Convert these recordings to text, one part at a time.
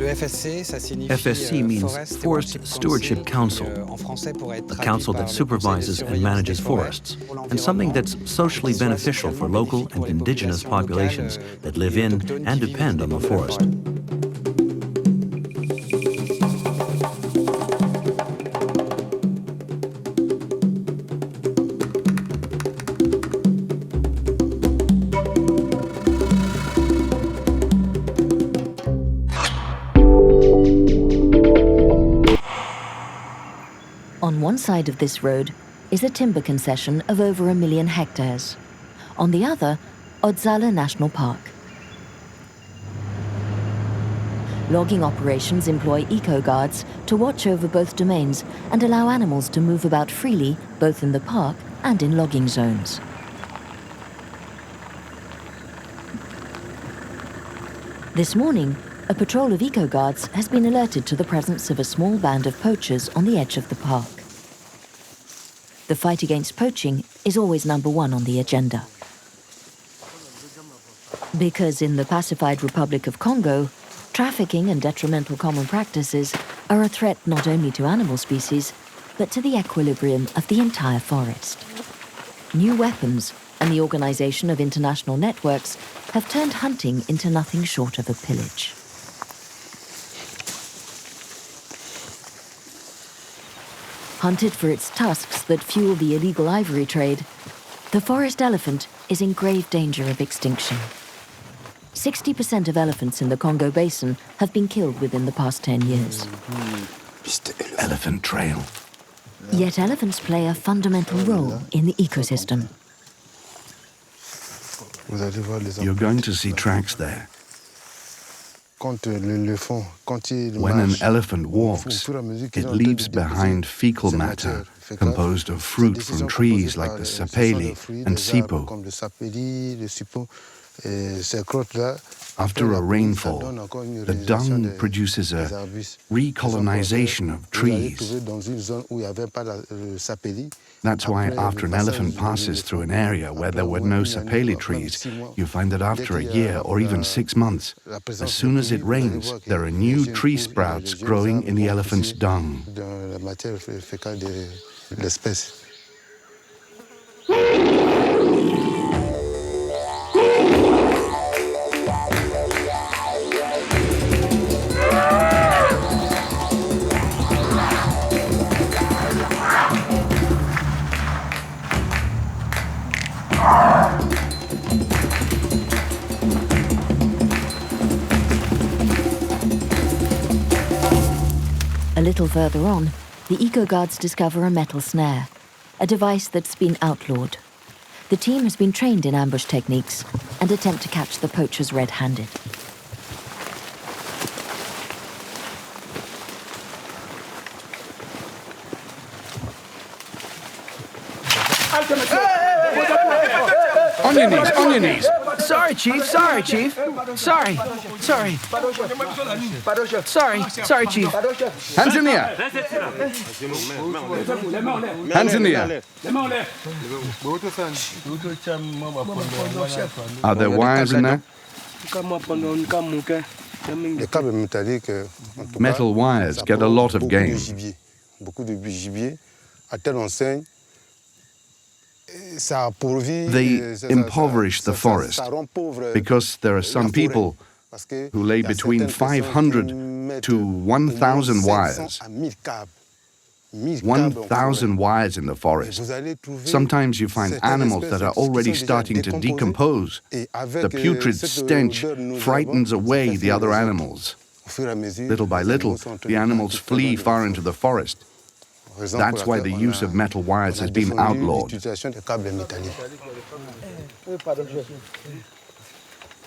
FSC means Forest Stewardship Council, a council that supervises and manages forests, and something that's socially beneficial for local and indigenous populations that live in and depend on the forest. On one side of this road is a timber concession of over 1 million hectares. On the other, Odzala National Park. Logging operations employ eco-guards to watch over both domains and allow animals to move about freely, both in the park and in logging zones. This morning, a patrol of eco-guards has been alerted to the presence of a small band of poachers on the edge of the park. The fight against poaching is always #1 on the agenda. Because in the pacified Republic of Congo, trafficking and detrimental common practices are a threat not only to animal species, but to the equilibrium of the entire forest. New weapons and the organization of international networks have turned hunting into nothing short of a pillage. Hunted for its tusks that fuel the illegal ivory trade, the forest elephant is in grave danger of extinction. 60% of elephants in the Congo Basin have been killed within the past 10 years. Elephant trail. Yet elephants play a fundamental role in the ecosystem. You're going to see tracks there. When an elephant walks, it leaves behind fecal matter composed of fruit from trees like the sapele and sipo. After a rainfall, the dung produces a recolonization of trees. That's why after an elephant passes through an area where there were no sapele trees, you find that after a year or even 6 months, as soon as it rains, there are new tree sprouts growing in the elephant's dung. A little further on, the eco-guards discover a metal snare, a device that's been outlawed. The team has been trained in ambush techniques and attempt to catch the poachers red-handed. On your knees, on your knees. Sorry, Chief. Sorry, Chief. Sorry. Sorry, Chief. Hands in the air. Hands in the air. Are there wires in there? Metal wires get a lot of game. They impoverish the forest because there are some people who lay between 500 to 1,000 wires. 1,000 wires in the forest. Sometimes you find animals that are already starting to decompose. The putrid stench frightens away the other animals. Little by little, the animals flee far into the forest. That's why the use of metal wires has been outlawed.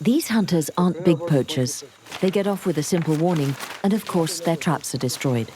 These hunters aren't big poachers. They get off with a simple warning, and of course their traps are destroyed.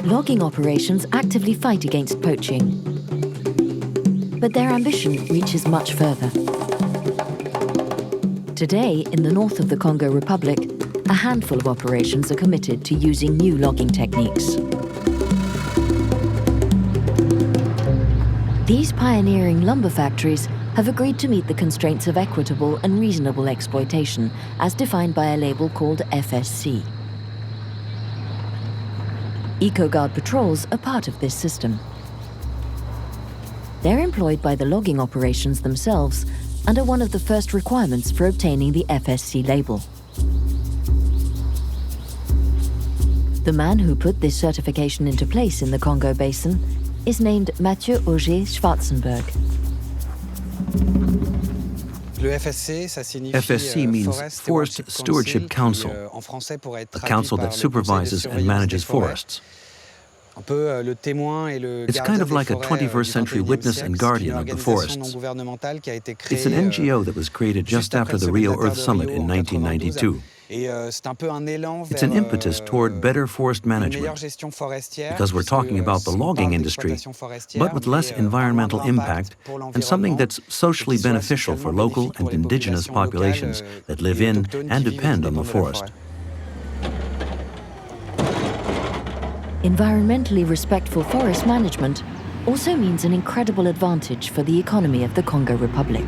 Logging operations actively fight against poaching. But their ambition reaches much further. Today, in the north of the Congo Republic, a handful of operations are committed to using new logging techniques. These pioneering lumber factories have agreed to meet the constraints of equitable and reasonable exploitation as defined by a label called FSC. EcoGuard patrols are part of this system. They're employed by the logging operations themselves and are one of the first requirements for obtaining the FSC label. The man who put this certification into place in the Congo Basin is named Mathieu Auger Schwarzenberg. FSC means Forest Stewardship Council, a council that supervises and manages forests. It's kind of like a 21st century witness and guardian of the forests. It's an NGO that was created just after the Rio Earth Summit in 1992. It's an impetus toward better forest management, because we're talking about the logging industry, but with less environmental impact and something that's socially beneficial for local and indigenous populations that live in and depend on the forest. Environmentally respectful forest management also means an incredible advantage for the economy of the Congo Republic.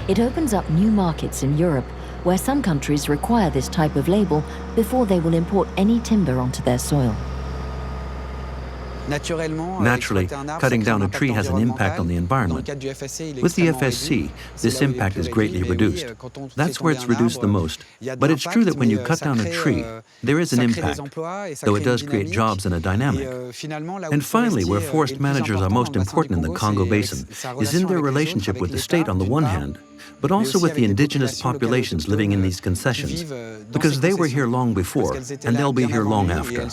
It opens up new markets in Europe where some countries require this type of label before they will import any timber onto their soil. Naturally, cutting down a tree has an impact on the environment. With the FSC, this impact is greatly reduced. That's where it's reduced the most. But it's true that when you cut down a tree, there is an impact, though it does create jobs and a dynamic. And finally, where forest managers are most important in the Congo Basin is in their relationship with the state on the one hand, but also with the indigenous populations living in these concessions, because they were here long before, and they'll be here long after.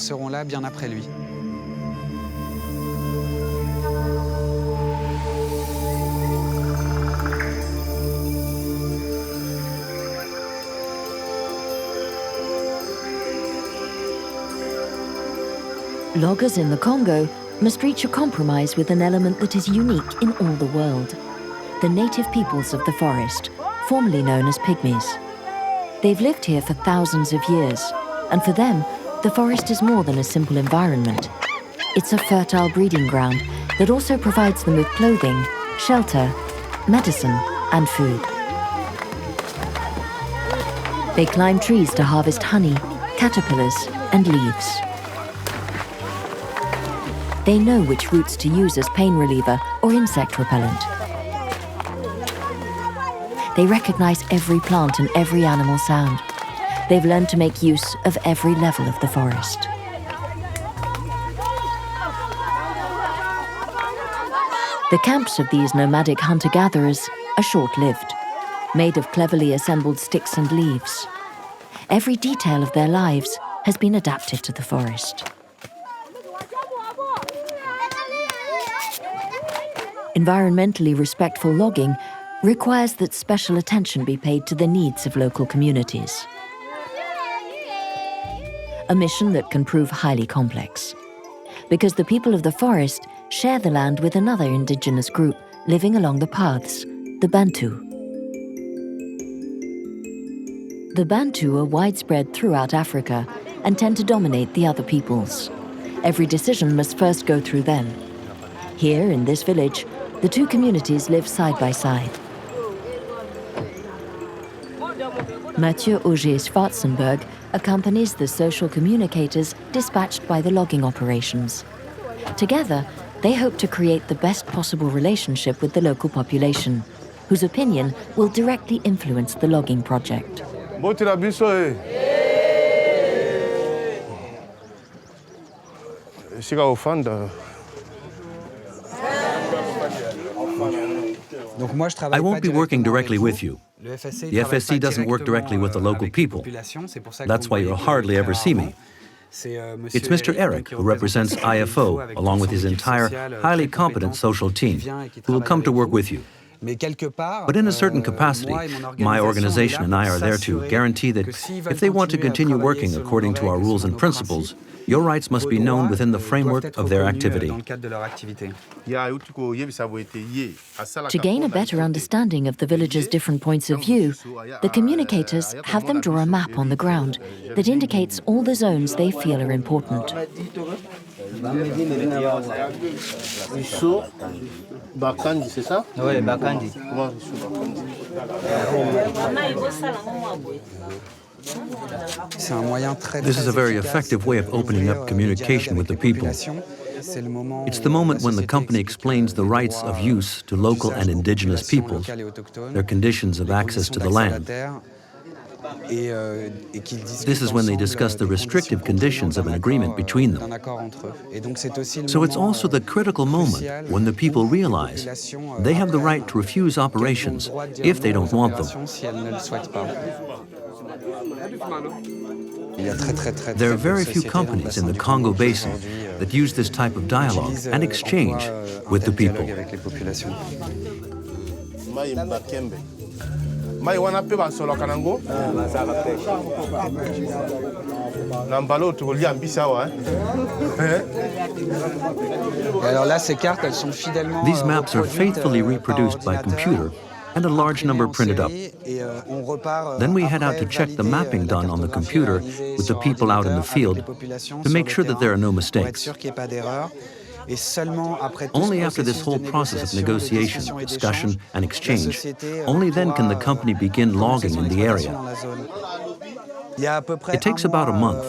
Loggers in the Congo must reach a compromise with an element that is unique in all the world: the native peoples of the forest, formerly known as pygmies. They've lived here for thousands of years, and for them, the forest is more than a simple environment. It's a fertile breeding ground that also provides them with clothing, shelter, medicine, and food. They climb trees to harvest honey, caterpillars, and leaves. They know which roots to use as pain reliever or insect repellent. They recognize every plant and every animal sound. They've learned to make use of every level of the forest. The camps of these nomadic hunter-gatherers are short-lived, made of cleverly assembled sticks and leaves. Every detail of their lives has been adapted to the forest. Environmentally respectful logging requires that special attention be paid to the needs of local communities. A mission that can prove highly complex, because the people of the forest share the land with another indigenous group living along the paths, the Bantu. The Bantu are widespread throughout Africa and tend to dominate the other peoples. Every decision must first go through them. Here, in this village, the two communities live side by side. Mathieu Auger Schwarzenberg accompanies the social communicators dispatched by the logging operations. Together, they hope to create the best possible relationship with the local population, whose opinion will directly influence the logging project. I won't be working directly with you. The FSC doesn't work directly with the local people. That's why you'll hardly ever see me. It's Mr. Eric, who represents IFO, along with his entire highly competent social team, who will come to work with you. But in a certain capacity, my organization and I are there to guarantee that if they want to continue working according to our rules and principles, Your rights must be known within the framework of their activity. To gain a better understanding of the villagers' different points of view, the communicators have them draw a map on the ground that indicates all the zones they feel are important. This is a very effective way of opening up communication with the people. It's the moment when the company explains the rights of use to local and indigenous peoples, their conditions of access to the land. This is when they discuss the restrictive conditions of an agreement between them. So it's also the critical moment when the people realize they have the right to refuse operations if they don't want them. There are very few companies in the Congo Basin that use this type of dialogue and exchange with the people. These maps are faithfully reproduced by computer and a large number printed up. Then we head out to check the mapping done on the computer with the people out in the field to make sure that there are no mistakes. Only after this whole process of negotiation, discussion, and exchange, only then can the company begin logging in the area. It takes about a month.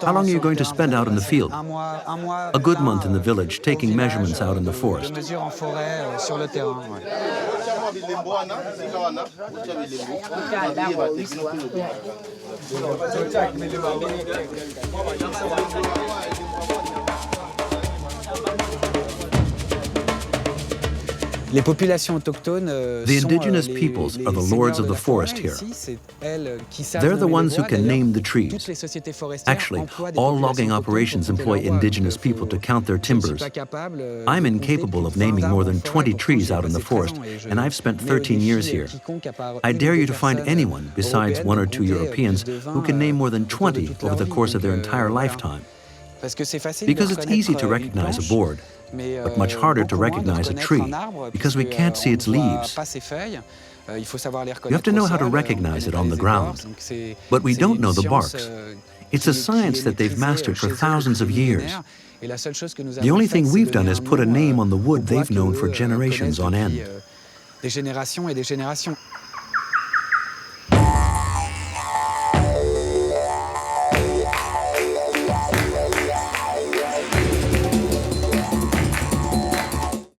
How long are you going to spend out in the field? A good month in the village, taking measurements out in the forest. The indigenous peoples are the lords of the forest here. They're the ones who can name the trees. Actually, all logging operations employ indigenous people to count their timbers. I'm incapable of naming more than 20 trees out in the forest, and I've spent 13 years here. I dare you to find anyone, besides 1 or 2 Europeans, who can name more than 20 over the course of their entire lifetime. Because it's easy to recognize a board, but much harder to recognize a tree, because we can't see its leaves. You have to know how to recognize it on the ground. But we don't know the barks. It's a science that they've mastered for thousands of years. The only thing we've done is put a name on the wood they've known for generations on end.